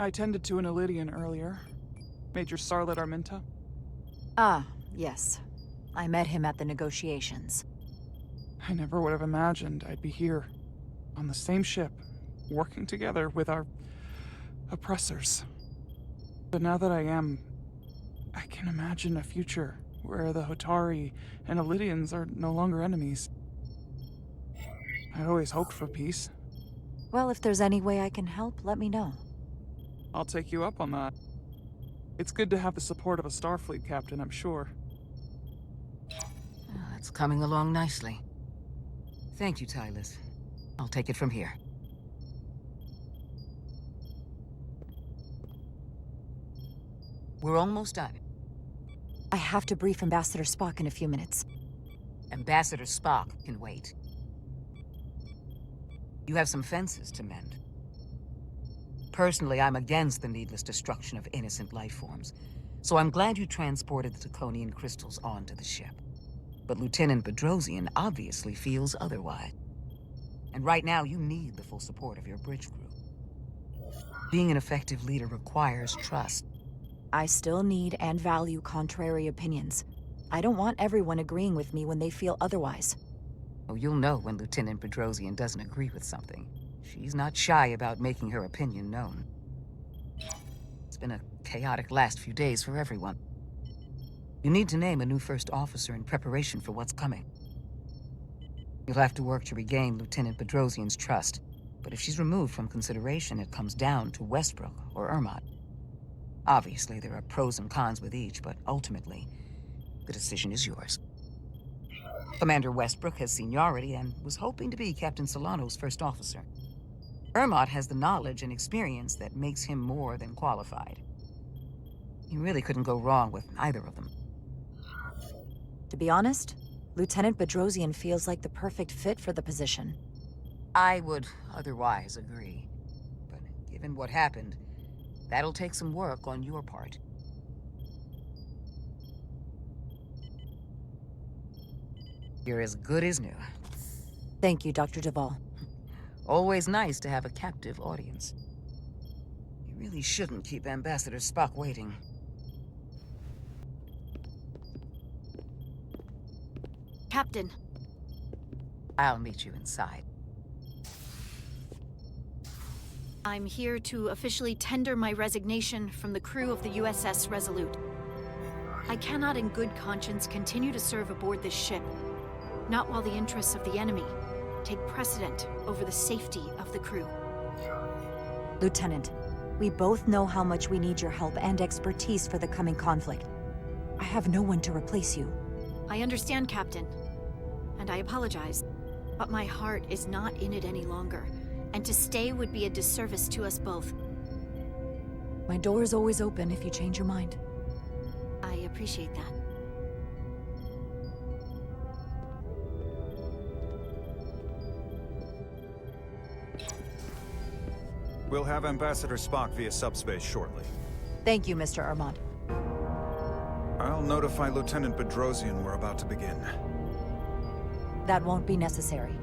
I tended to an Elydian earlier. Major Sarlet Arminta. Ah, yes. I met him at the negotiations. I never would have imagined I'd be here, on the same ship, working together with our oppressors. But now that I am, I can imagine a future where the Hotari and Elydians are no longer enemies. I'd always hoped for peace. Well, if there's any way I can help, let me know. I'll take you up on that. It's good to have the support of a Starfleet captain, I'm sure. It's coming along nicely. Thank you, Tylus. I'll take it from here. We're almost done. I have to brief Ambassador Spock in a few minutes. Ambassador Spock can wait. You have some fences to mend. Personally, I'm against the needless destruction of innocent life forms, so I'm glad you transported the Taconian crystals onto the ship. But Lieutenant Bedrosian obviously feels otherwise. And right now, you need the full support of your bridge crew. Being an effective leader requires trust. I still need and value contrary opinions. I don't want everyone agreeing with me when they feel otherwise. Oh, you'll know when Lieutenant Bedrosian doesn't agree with something. She's not shy about making her opinion known. It's been a chaotic last few days for everyone. You need to name a new first officer in preparation for what's coming. You'll have to work to regain Lieutenant Bedrosian's trust, but if she's removed from consideration, it comes down to Westbrook or Ermot. Obviously, there are pros and cons with each, but ultimately, the decision is yours. Commander Westbrook has seniority and was hoping to be Captain Solano's first officer. Ermot has the knowledge and experience that makes him more than qualified. You really couldn't go wrong with either of them. To be honest, Lieutenant Bedrosian feels like the perfect fit for the position. I would otherwise agree. But given what happened, that'll take some work on your part. You're as good as new. Thank you, Dr. Duvall. Always nice to have a captive audience. You really shouldn't keep Ambassador Spock waiting. Captain. I'll meet you inside. I'm here to officially tender my resignation from the crew of the USS Resolute. I cannot in good conscience continue to serve aboard this ship, not while the interests of the enemy take precedent over the safety of the crew. Lieutenant, we both know how much we need your help and expertise for the coming conflict. I have no one to replace you. I understand, Captain, and I apologize, but my heart is not in it any longer, and to stay would be a disservice to us both. My door is always open if you change your mind. I appreciate that. We'll have Ambassador Spock via subspace shortly. Thank you, Mr. Armand. I'll notify Lieutenant Bedrosian we're about to begin. That won't be necessary.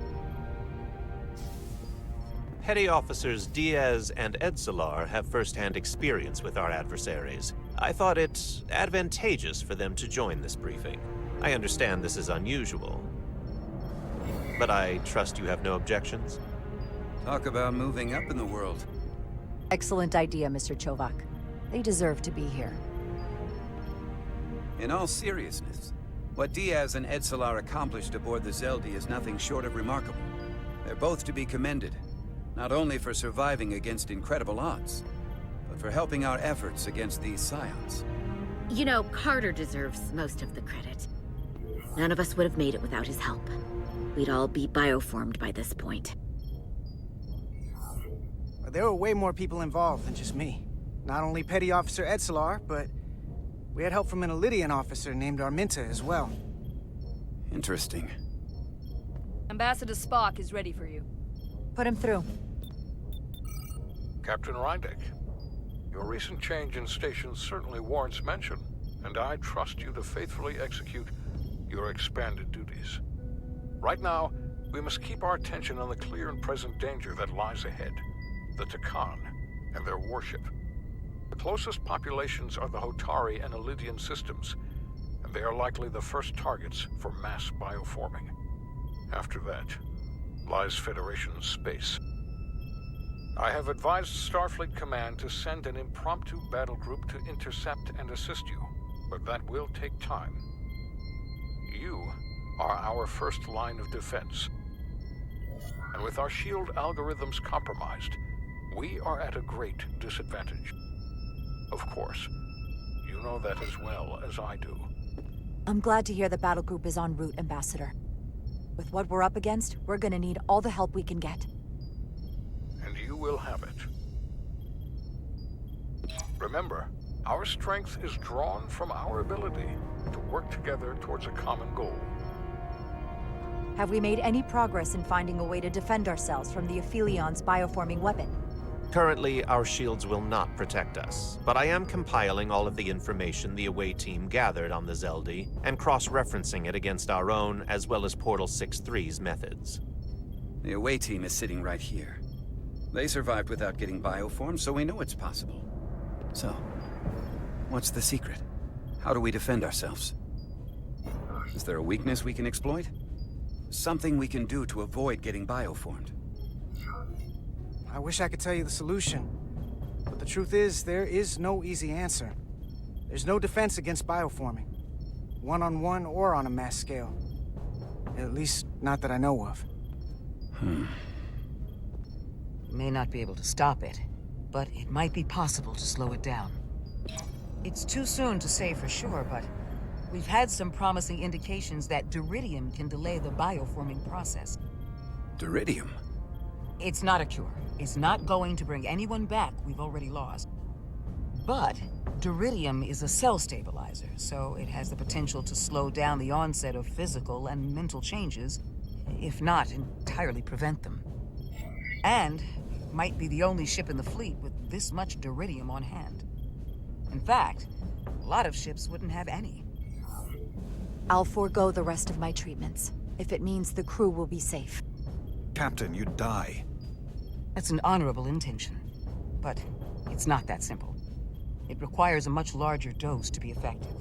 Petty Officers Diaz and Edsalar have first-hand experience with our adversaries. I thought it advantageous for them to join this briefing. I understand this is unusual, but I trust you have no objections? Talk about moving up in the world. Excellent idea, Mr. Chovak. They deserve to be here. In all seriousness, what Diaz and Edsalar accomplished aboard the Zeldi is nothing short of remarkable. They're both to be commended, not only for surviving against incredible odds, but for helping our efforts against these scions. You know, Carter deserves most of the credit. None of us would have made it without his help. We'd all be bioformed by this point. There were way more people involved than just me. Not only Petty Officer Edsalar, but we had help from an Elydian officer named Arminta as well. Interesting. Ambassador Spock is ready for you. Put him through. Captain Reindeck, your recent change in station certainly warrants mention, and I trust you to faithfully execute your expanded duties. Right now, we must keep our attention on the clear and present danger that lies ahead. The Takan and their warship. The closest populations are the Hotari and Elydian systems, and they are likely the first targets for mass bioforming. After that lies Federation space. I have advised Starfleet Command to send an impromptu battle group to intercept and assist you, but that will take time. You are our first line of defense. And with our shield algorithms compromised, we are at a great disadvantage. Of course, you know that as well as I do. I'm glad to hear the battle group is en route, Ambassador. With what we're up against, we're gonna need all the help we can get. And you will have it. Remember, our strength is drawn from our ability to work together towards a common goal. Have we made any progress in finding a way to defend ourselves from the Aphilion's bioforming weapon? Currently, our shields will not protect us, but I am compiling all of the information the away team gathered on the Zeldi and cross-referencing it against our own as well as Portal 6-3's methods. The away team is sitting right here. They survived without getting bioformed, so we know it's possible. So, what's the secret? How do we defend ourselves? Is there a weakness we can exploit? Something we can do to avoid getting bioformed? I wish I could tell you the solution. But the truth is, there is no easy answer. There's no defense against bioforming. One-on-one or on a mass scale. At least, not that I know of. You may not be able to stop it, but it might be possible to slow it down. It's too soon to say for sure, but we've had some promising indications that Duridium can delay the bioforming process. Duridium? It's not a cure. It's not going to bring anyone back we've already lost. But Duridium is a cell stabilizer, so it has the potential to slow down the onset of physical and mental changes, if not entirely prevent them. And might be the only ship in the fleet with this much Duridium on hand. In fact, a lot of ships wouldn't have any. I'll forego the rest of my treatments, if it means the crew will be safe. Captain, you'd die. That's an honorable intention, but it's not that simple. It requires a much larger dose to be effective.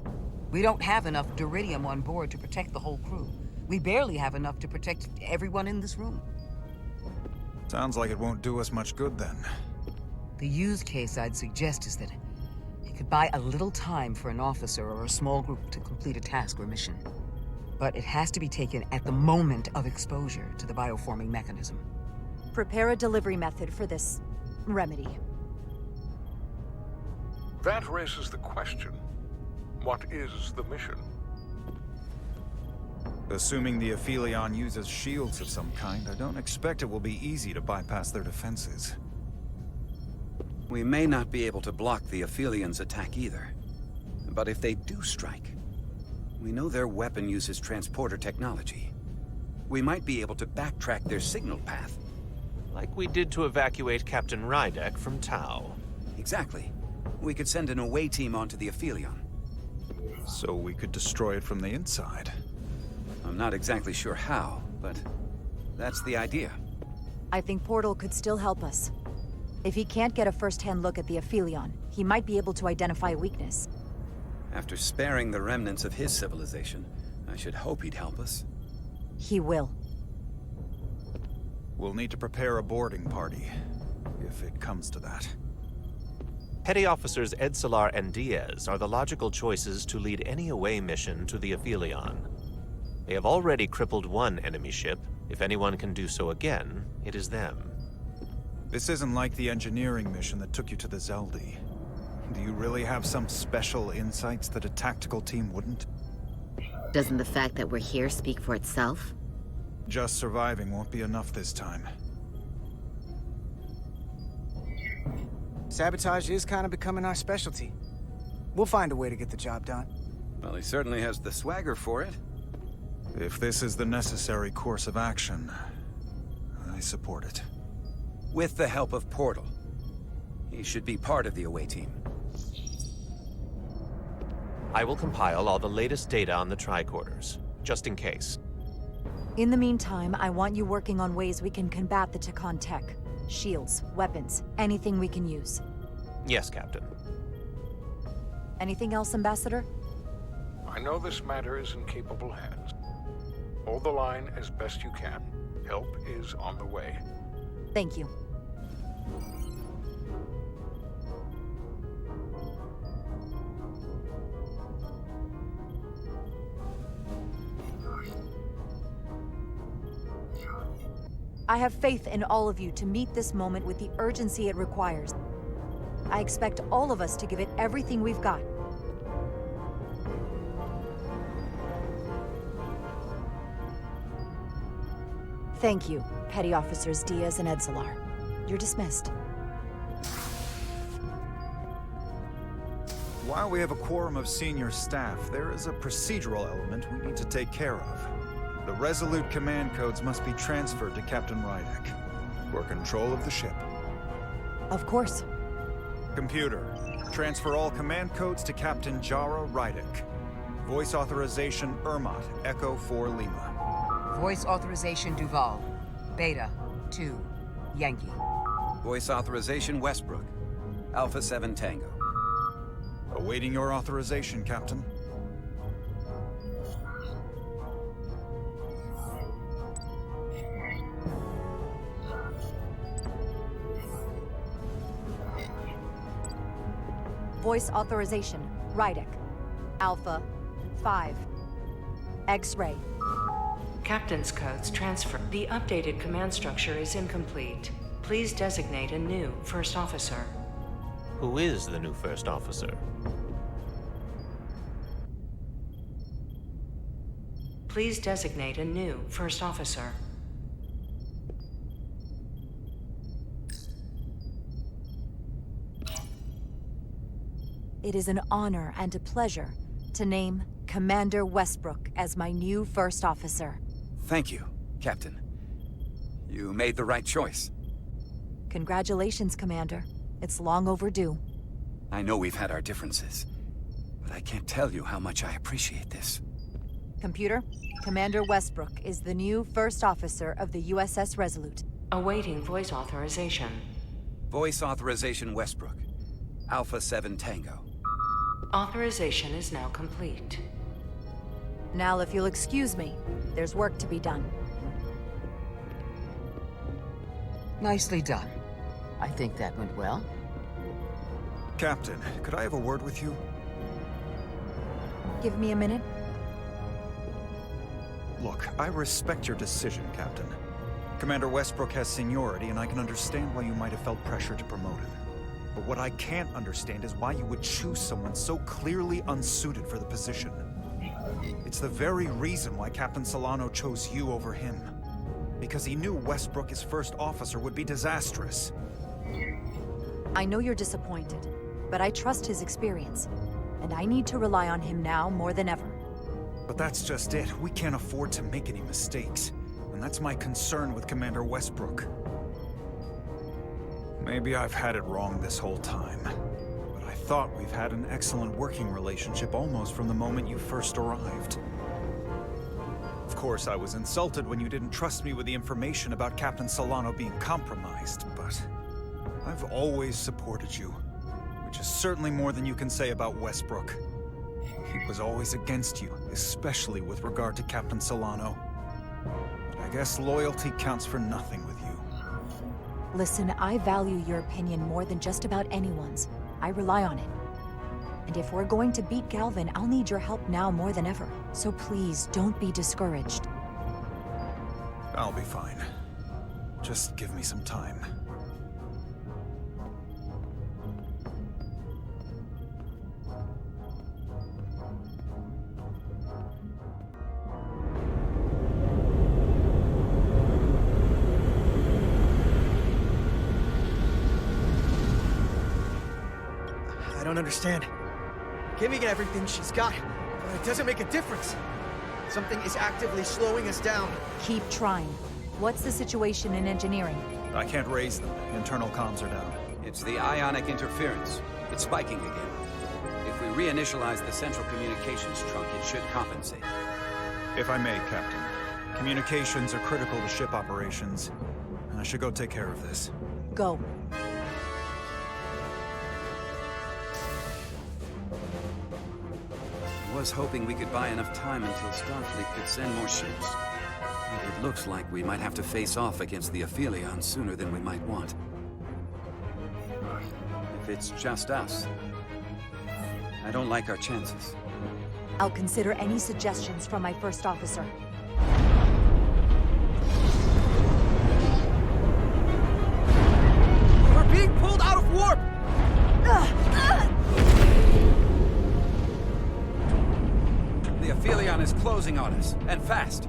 We don't have enough Duridium on board to protect the whole crew. We barely have enough to protect everyone in this room. Sounds like it won't do us much good then. The use case I'd suggest is that it could buy a little time for an officer or a small group to complete a task or mission. But it has to be taken at the moment of exposure to the bioforming mechanism. Prepare a delivery method for this remedy. That raises the question, what is the mission? Assuming the Aphelion uses shields of some kind, I don't expect it will be easy to bypass their defenses. We may not be able to block the Aphelions' attack either. But if they do strike, we know their weapon uses transporter technology. We might be able to backtrack their signal path. Like we did to evacuate Captain Rydek from Tau. Exactly. We could send an away team onto the Aphelion. So we could destroy it from the inside. I'm not exactly sure how, but that's the idea. I think Portal could still help us. If he can't get a first-hand look at the Aphelion, he might be able to identify a weakness. After sparing the remnants of his civilization, I should hope he'd help us. He will. We'll need to prepare a boarding party, if it comes to that. Petty Officers Edsalar and Diaz are the logical choices to lead any away mission to the Aphelion. They have already crippled one enemy ship. If anyone can do so again, it is them. This isn't like the engineering mission that took you to the Zeldi. Do you really have some special insights that a tactical team wouldn't? Doesn't the fact that we're here speak for itself? Just surviving won't be enough this time. Sabotage is kind of becoming our specialty. We'll find a way to get the job done. Well, he certainly has the swagger for it. If this is the necessary course of action, I support it. With the help of Portal. He should be part of the away team. I will compile all the latest data on the tricorders, just in case. In the meantime, I want you working on ways we can combat the Takan tech. Shields, weapons, anything we can use. Yes, Captain. Anything else, Ambassador? I know this matter is in capable hands. Hold the line as best you can. Help is on the way. Thank you. I have faith in all of you to meet this moment with the urgency it requires. I expect all of us to give it everything we've got. Thank you, Petty Officers Diaz and Edsalar. You're dismissed. While we have a quorum of senior staff, there is a procedural element we need to take care of. The Resolute command codes must be transferred to Captain Rydek for control of the ship. Of course. Computer, transfer all command codes to Captain Jara Rydek. Voice authorization Ermot, Echo 4 Lima. Voice authorization Duval. Beta 2 Yankee. Voice authorization Westbrook. Alpha 7 Tango. Awaiting your authorization, Captain. Voice authorization, Rydek. Alpha 5. X-ray. Captain's codes transfer. The updated command structure is incomplete. Please designate a new first officer. Who is the new first officer? Please designate a new first officer. It is an honor and a pleasure to name Commander Westbrook as my new first officer. Thank you, Captain. You made the right choice. Congratulations, Commander. It's long overdue. I know we've had our differences, but I can't tell you how much I appreciate this. Computer, Commander Westbrook is the new first officer of the USS Resolute. Awaiting voice authorization. Voice authorization Westbrook. Alpha 7 Tango. Authorization is now complete. Now, if you'll excuse me, there's work to be done. Nicely done. I think that went well. Captain, could I have a word with you? Give me a minute. Look, I respect your decision, Captain. Commander Westbrook has seniority, and I can understand why you might have felt pressure to promote him. But what I can't understand is why you would choose someone so clearly unsuited for the position. It's the very reason why Captain Solano chose you over him. Because he knew Westbrook as first officer would be disastrous. I know you're disappointed, but I trust his experience. And I need to rely on him now more than ever. But that's just it. We can't afford to make any mistakes. And that's my concern with Commander Westbrook. Maybe I've had it wrong this whole time. But I thought we've had an excellent working relationship almost from the moment you first arrived. Of course, I was insulted when you didn't trust me with the information about Captain Solano being compromised, but I've always supported you, which is certainly more than you can say about Westbrook. He was always against you, especially with regard to Captain Solano. But I guess loyalty counts for nothing with you. Listen, I value your opinion more than just about anyone's. I rely on it. And if we're going to beat Galvin, I'll need your help now more than ever. So please, don't be discouraged. I'll be fine. Just give me some time. I don't understand. Giving everything she's got, but it doesn't make a difference. Something is actively slowing us down. Keep trying. What's the situation in engineering? I can't raise them. Internal comms are down. It's the ionic interference. It's spiking again. If we reinitialize the central communications trunk, it should compensate. If I may, Captain. Communications are critical to ship operations. I should go take care of this. Go. was hoping we could buy enough time until Starfleet could send more ships. But it looks like we might have to face off against the Aphelion sooner than we might want. If it's just us, I don't like our chances. I'll consider any suggestions from my first officer. We're being pulled out of warp! The Aphelion is closing on us, and fast.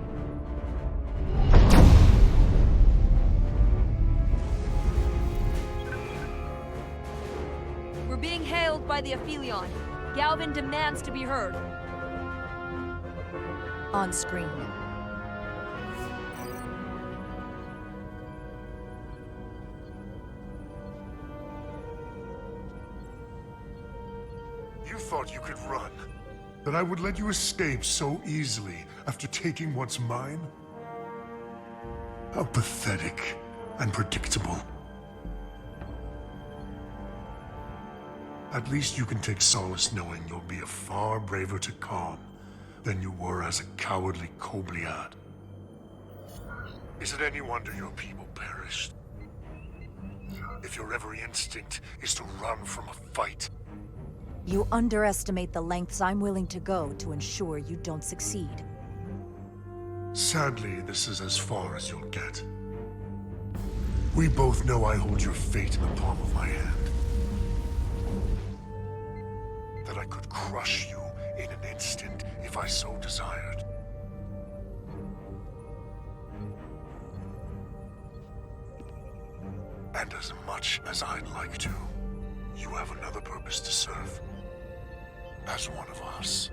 We're being hailed by the Aphelion. Galvin demands to be heard. On screen. You thought you could run? That I would let you escape so easily after taking what's mine? How pathetic and predictable. At least you can take solace knowing you'll be a far braver Takan than you were as a cowardly Kobliad. Is it any wonder your people perished? If your every instinct is to run from a fight. You underestimate the lengths I'm willing to go to ensure you don't succeed. Sadly, this is as far as you'll get. We both know I hold your fate in the palm of my hand. That I could crush you in an instant if I so desired. And as much as I'd like to, you have another purpose to serve. As one of us.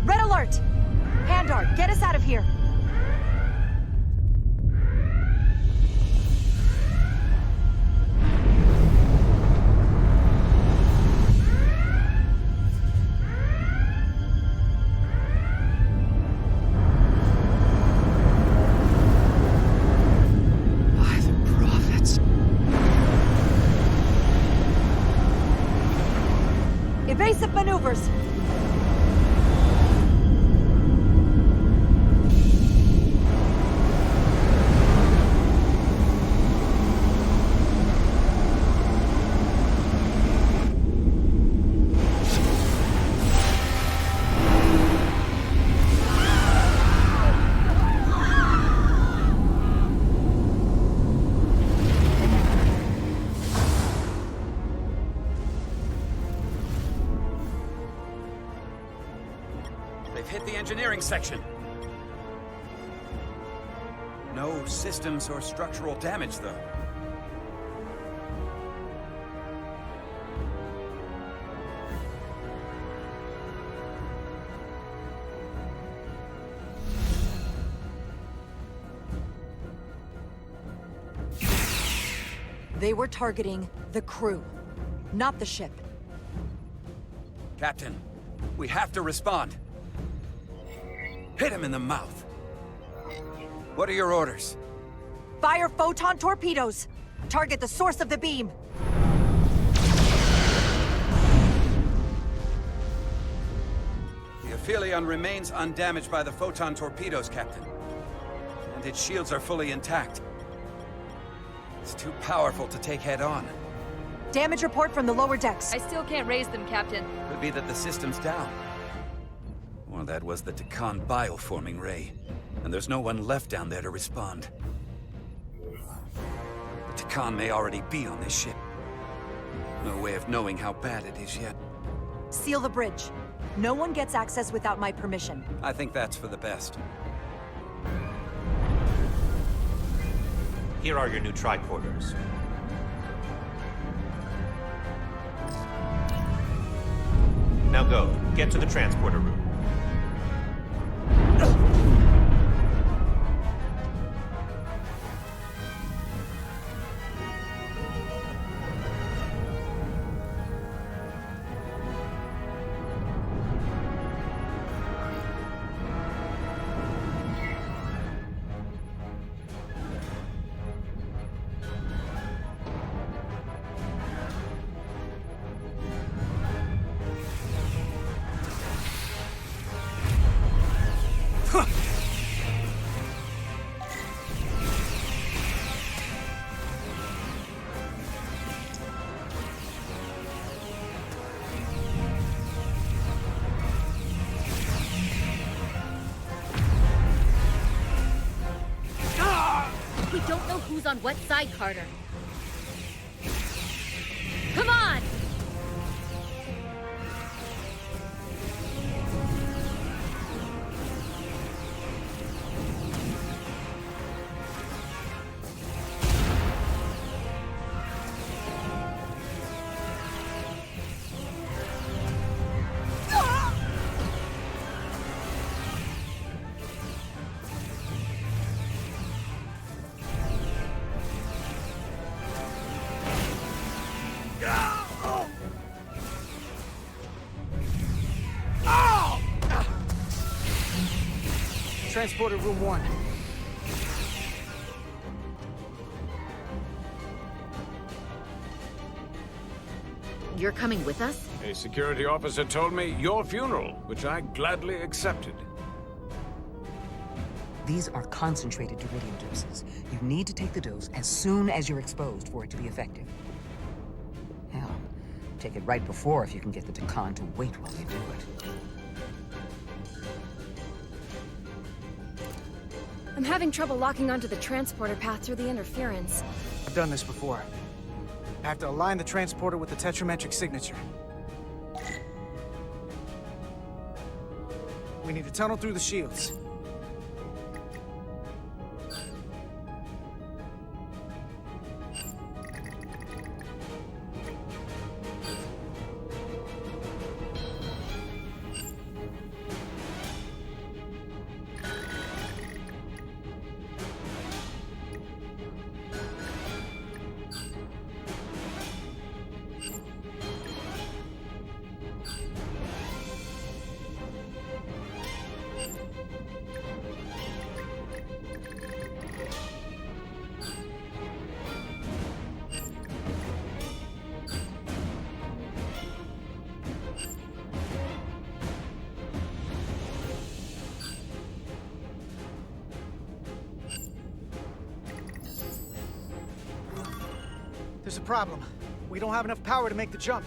Red alert! Handar, get us out of here! Evasive maneuvers! They've hit the engineering section. No systems or structural damage, though. They were targeting the crew, not the ship. Captain, we have to respond. Hit him in the mouth. What are your orders? Fire photon torpedoes! Target the source of the beam! The Aphelion remains undamaged by the photon torpedoes, Captain. And its shields are fully intact. It's too powerful to take head-on. Damage report from the lower decks. I still can't raise them, Captain. Could be that the system's down. Or that was the Takan bioforming ray. And there's no one left down there to respond. The Takan may already be on this ship. No way of knowing how bad it is yet. Seal the bridge. No one gets access without my permission. I think that's for the best. Here are your new tricorders. Now go. Get to the transporter room. don't know who's on what side, Carter. Come on! Transporter room 1. You're coming with us? A security officer told me your funeral, which I gladly accepted. These are concentrated deuterium doses. You need to take the dose as soon as you're exposed for it to be effective. Hell, take it right before if you can get the Takan to wait while you do it. I'm having trouble locking onto the transporter path through the interference. I've done this before. I have to align the transporter with the tetrametric signature. We need to tunnel through the shields. There's a problem. We don't have enough power to make the jump.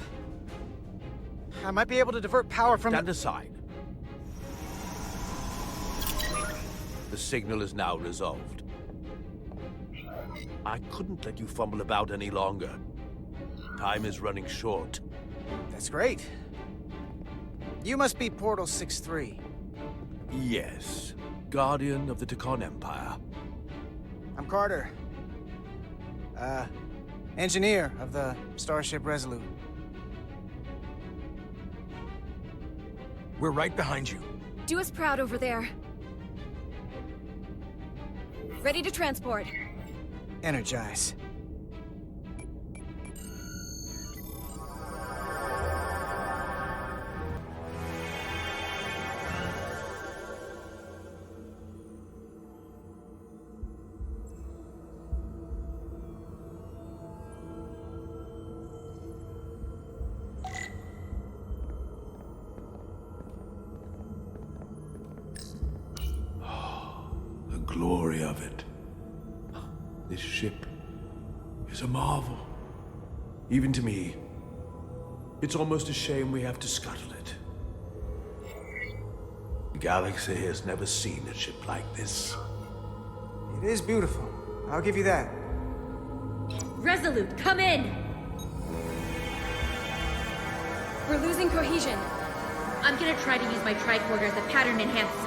I might be able to divert power from— Stand aside. The signal is now resolved. I couldn't let you fumble about any longer. Time is running short. That's great. You must be Portal 6-3. Yes. Guardian of the Takan Empire. I'm Carter. Engineer of the Starship Resolute. We're right behind you. Do us proud over there. Ready to transport. Energize. Glory of it. This ship is a marvel. Even to me. It's almost a shame we have to scuttle it. The galaxy has never seen a ship like this. It is beautiful. I'll give you that. Resolute, come in! We're losing cohesion. I'm gonna try to use my tricorder as a pattern enhancer.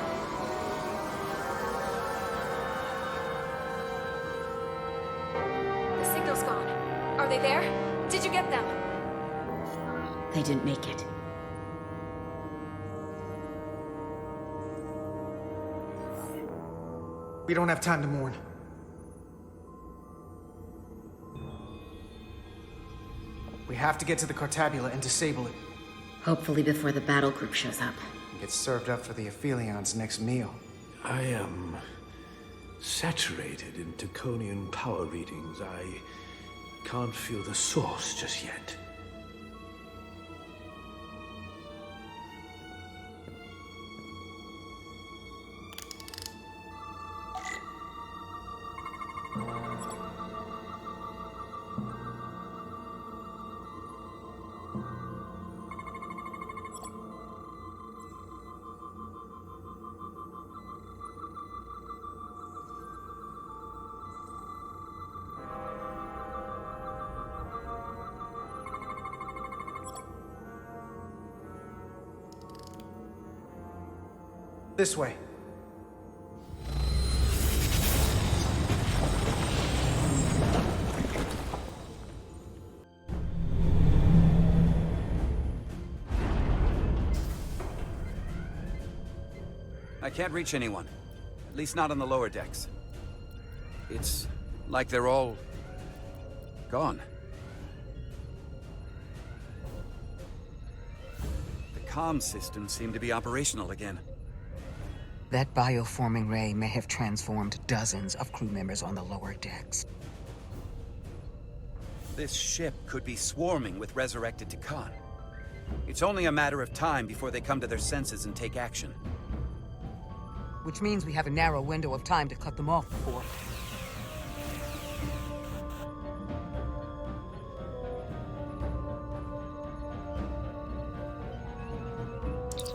The signal's gone. Are they there? Did you get them? They didn't make it. We don't have time to mourn. We have to get to the Cartabula and disable it. Hopefully before the battle group shows up. And get served up for the Aphelions' next meal. I am saturated in Taconian power readings. I can't feel the source just yet. This way. I can't reach anyone. At least not on the lower decks. It's like they're all gone. The comm systems seem to be operational again. That bioforming ray may have transformed dozens of crew members on the lower decks. This ship could be swarming with resurrected Takan. It's only a matter of time before they come to their senses and take action. Which means we have a narrow window of time to cut them off before.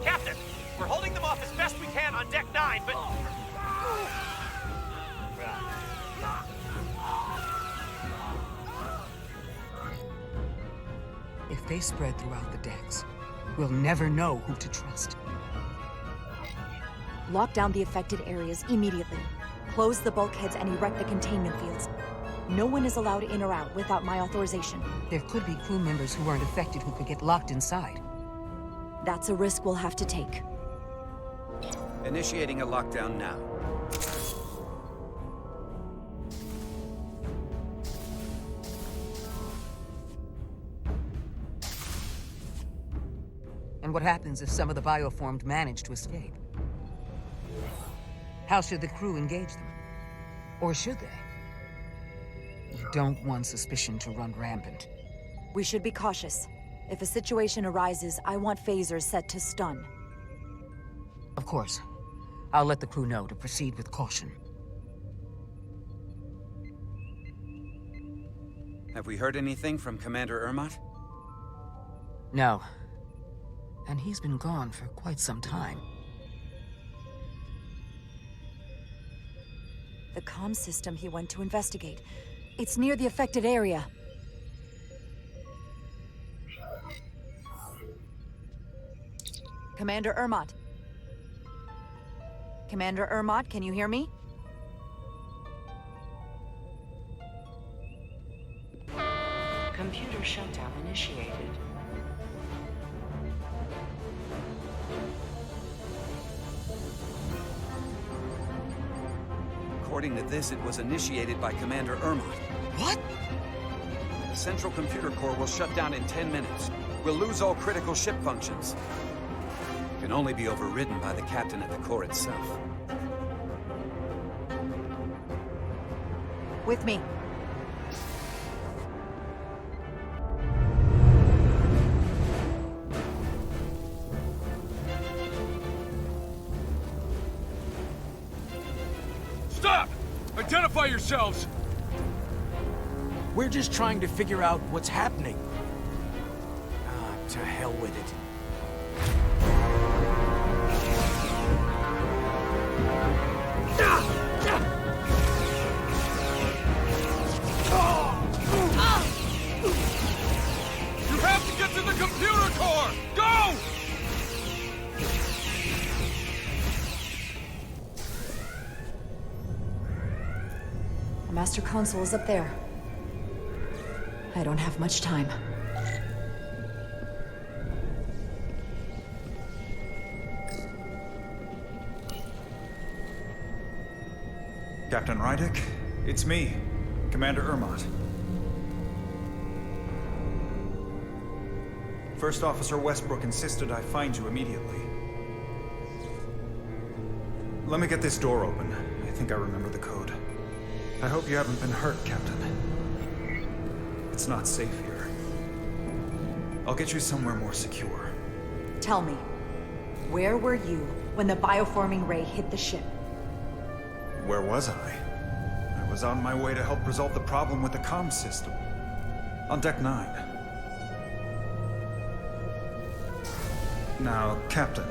Captain, we're holding them off as best we can on Deck 9, but... If they spread throughout the decks, we'll never know who to trust. Lock down the affected areas immediately. Close the bulkheads and erect the containment fields. No one is allowed in or out without my authorization. There could be crew members who weren't affected who could get locked inside. That's a risk we'll have to take. Initiating a lockdown now. And what happens if some of the bioformed manage to escape? How should the crew engage them? Or should they? We don't want suspicion to run rampant. We should be cautious. If a situation arises, I want phasers set to stun. Of course. I'll let the crew know to proceed with caution. Have we heard anything from Commander Ermot? No. And he's been gone for quite some time. The comm system he went to investigate. It's near the affected area. Commander Ermot. Commander Ermot, can you hear me? Computer shutdown initiated. According to this, it was initiated by Commander Ermot. What? The central computer core will shut down in 10 minutes. We'll lose all critical ship functions. It can only be overridden by the captain at the core itself. With me. Stop! Identify yourselves! We're just trying to figure out what's happening. Ah, to hell with it. You have to get to the computer core! Go! The master console is up there. I don't have much time. Captain Rydick, it's me, Commander Ermot. First Officer Westbrook insisted I find you immediately. Let me get this door open. I think I remember the code. I hope you haven't been hurt, Captain. It's not safe here. I'll get you somewhere more secure. Tell me, where were you when the bioforming ray hit the ship? Where was I? I was on my way to help resolve the problem with the comm system. On Deck 9. Now, Captain.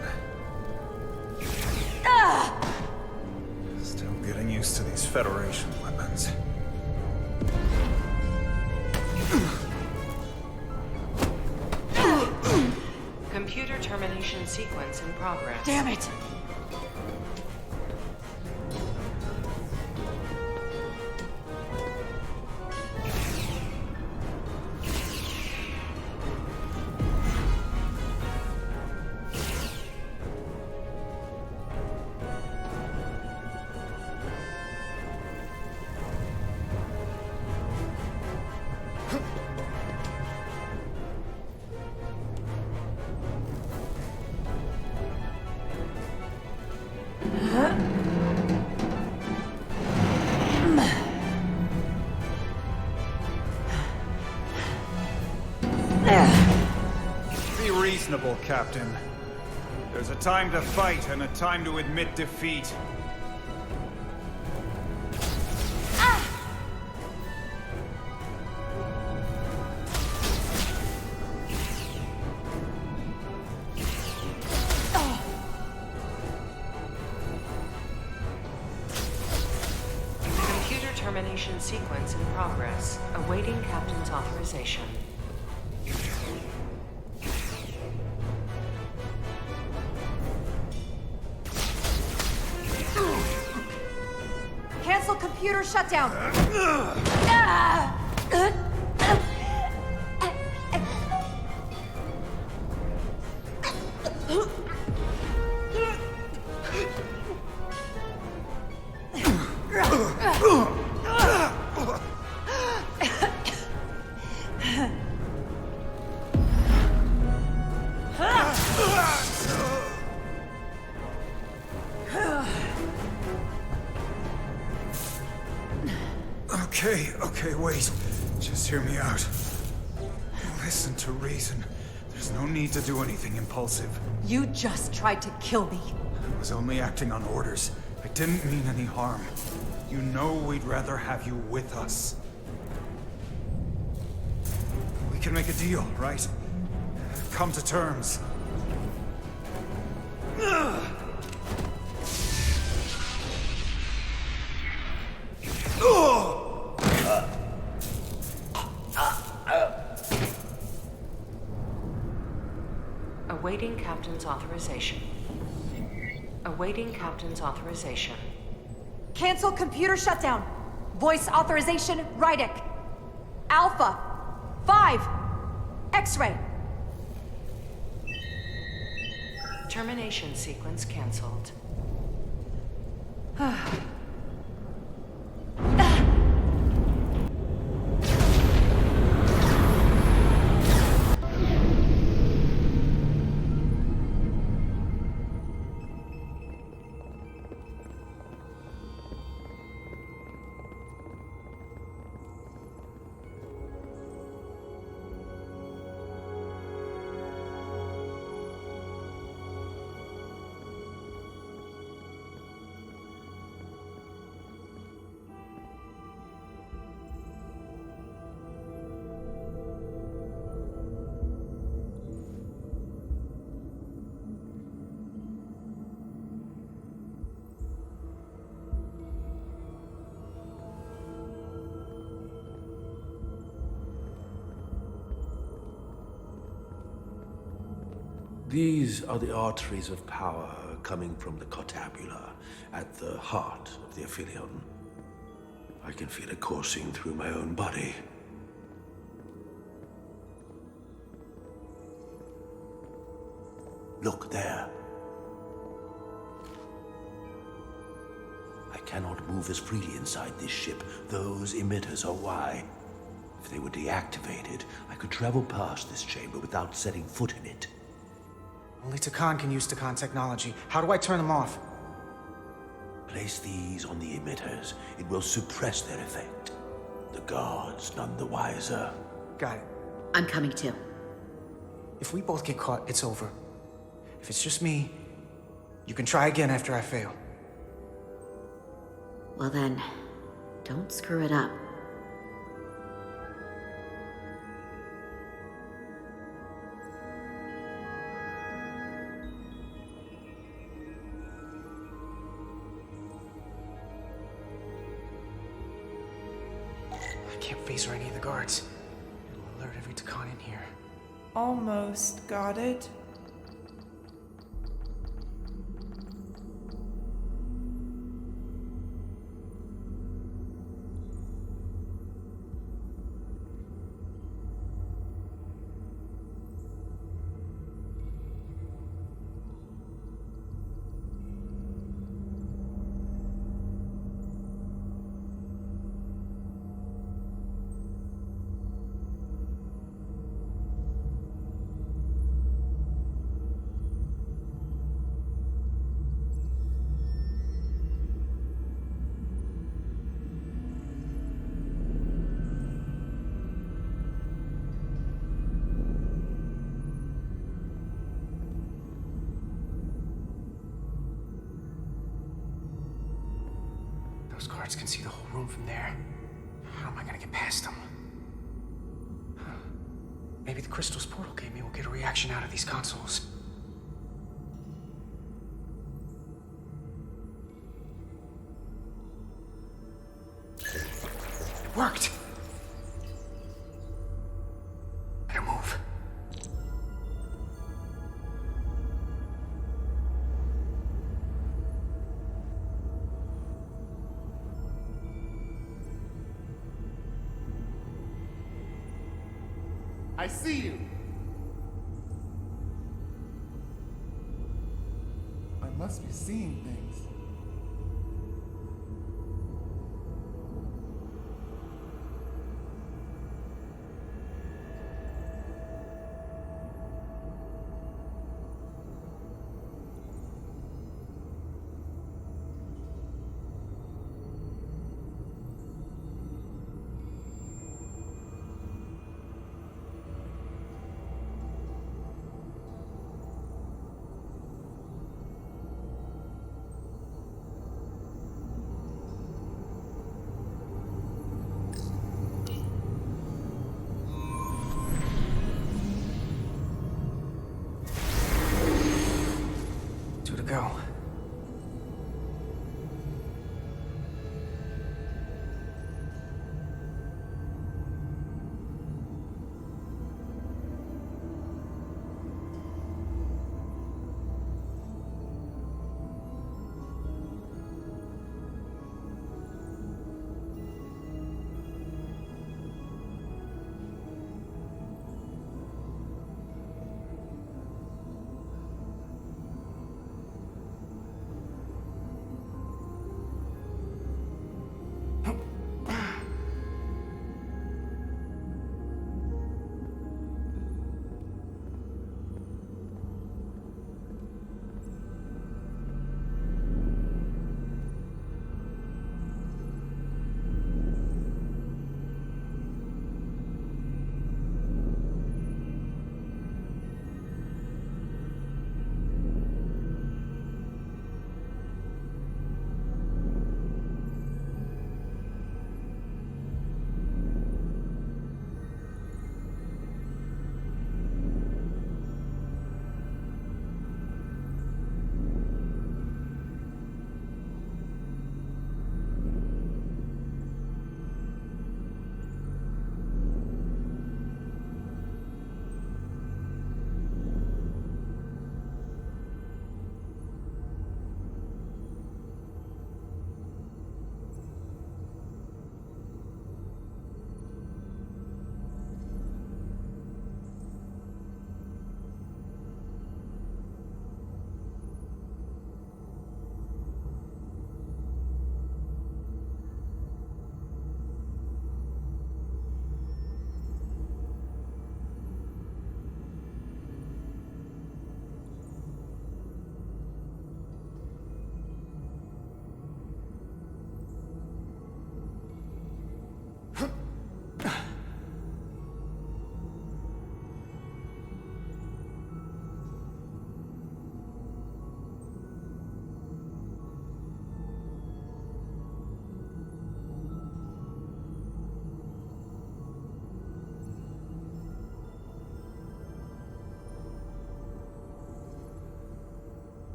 Still getting used to these Federation weapons. Computer termination sequence in progress. Damn it! unreasonable, Captain. There's a time to fight and a time to admit defeat. Computer termination sequence in progress. Awaiting Captain's authorization. Cancel computer shutdown. Okay, wait. Just hear me out. Listen to reason. There's no need to do anything impulsive. You just tried to kill me. I was only acting on orders. I didn't mean any harm. You know we'd rather have you with us. We can make a deal, right? Come to terms. Awaiting Captain's authorization. Awaiting Captain's authorization. Cancel computer shutdown. Voice authorization, Rydick. Alpha 5. X-ray. Termination sequence cancelled. These are the arteries of power coming from the cortabula at the heart of the Aphelion. I can feel it coursing through my own body. Look there. I cannot move as freely inside this ship. Those emitters are why. If they were deactivated, I could travel past this chamber without setting foot in it. Only Takan can use Takan technology. How do I turn them off? Place these on the emitters. It will suppress their effect. The guards none the wiser. Got it. I'm coming too. If we both get caught, it's over. If it's just me, you can try again after I fail. Well then, don't screw it up. I can't phaser any of the guards. It'll alert every Takan in here. Almost got it. Those guards can see the whole room from there. How am I gonna get past them? Maybe the crystal's portal gave me will get a reaction out of these consoles. Worked! Better move. I see you. I must be seeing things. Go.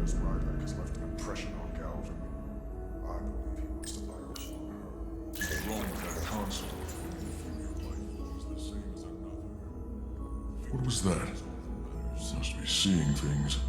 Ryback has left an impression on Galvin. I believe he wants to bios on her. What's wrong with that console? The same as another. What was that? Seems to be seeing things.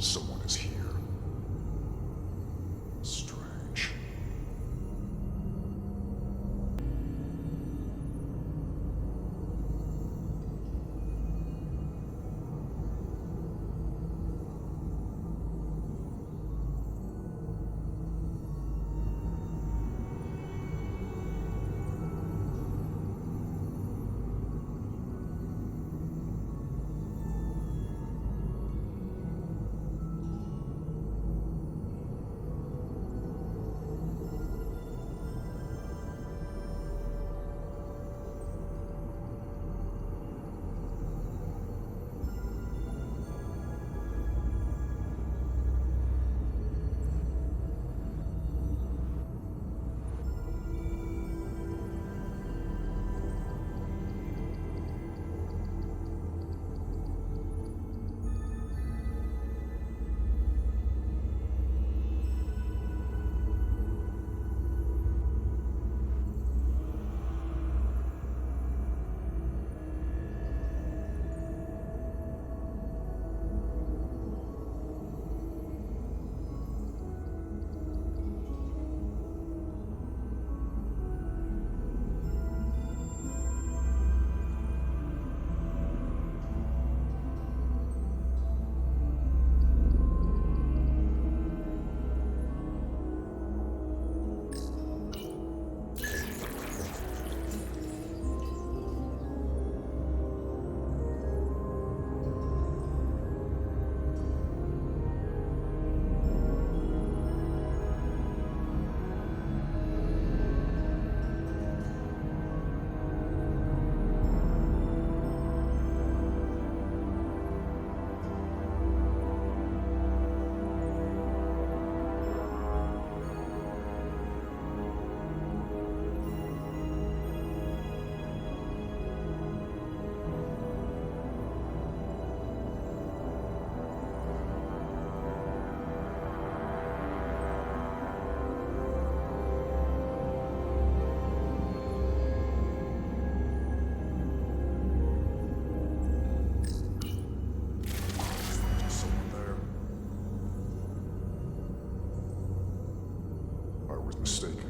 Someone is here. Strange. Mistaken.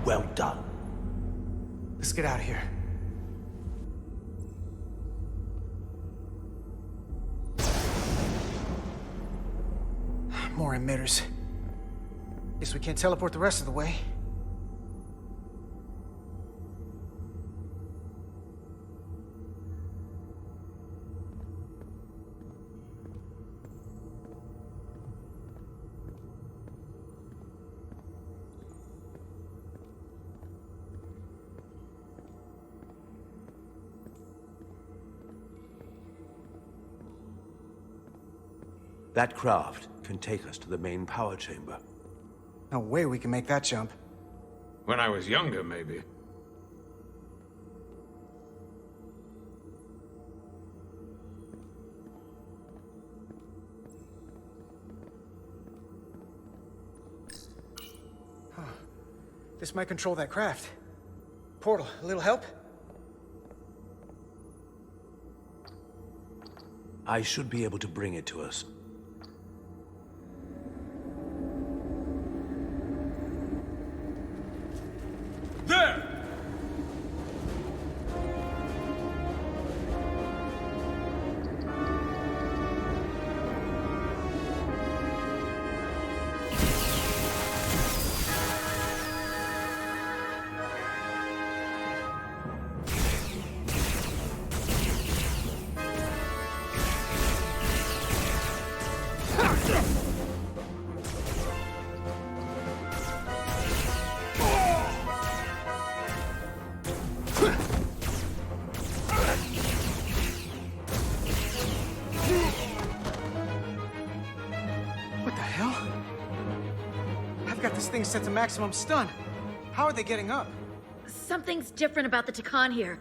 Well done. Let's get out of here. More emitters. Guess we can't teleport the rest of the way. That craft can take us to the main power chamber. No way we can make that jump. When I was younger, maybe. Huh. This might control that craft. Portal, a little help? I should be able to bring it to us. There! Everything's set to maximum stun. How are they getting up? Something's different about the Takan here.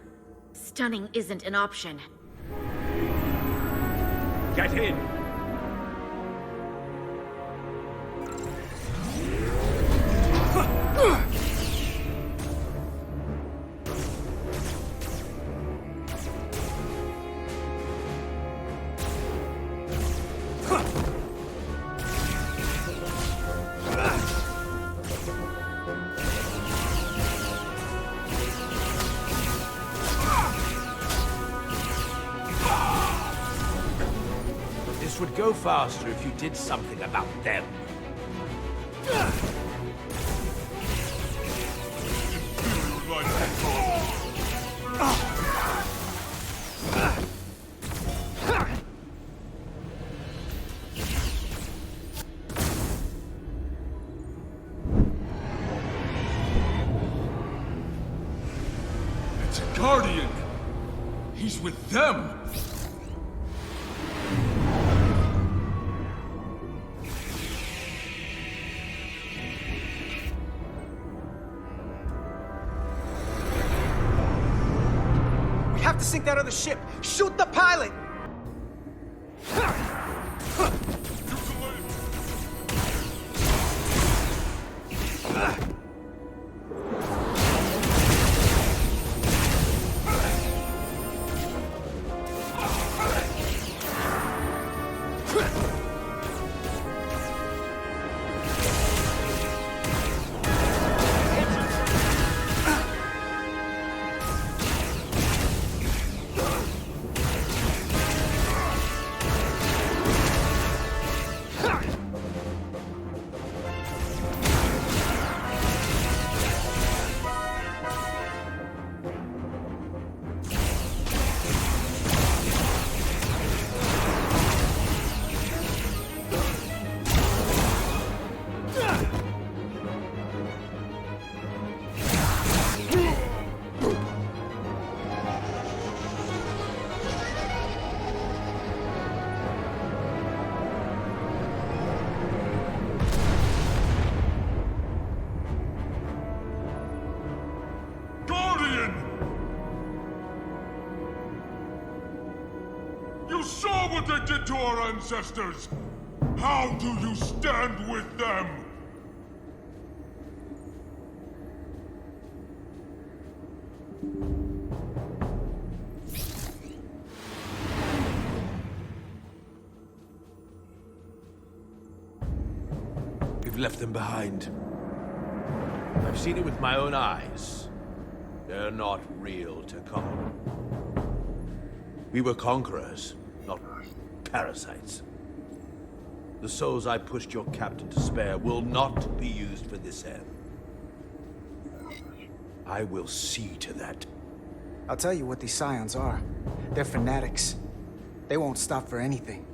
Stunning isn't an option. Get in! This would go faster if you did something about them. It's a Guardian! He's with them! We have to sink that other ship! Shoot the pilot! You saw what they did to our ancestors! How do you stand with them? We've left them behind. I've seen it with my own eyes. They're not real Takan. We were conquerors, not parasites. The souls I pushed your captain to spare will not be used for this end. I will see to that. I'll tell you what these Scions are. They're fanatics. They won't stop for anything.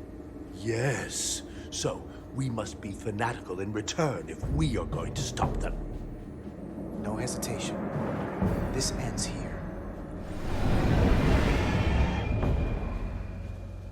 Yes, so we must be fanatical in return if we are going to stop them. No hesitation. This ends here.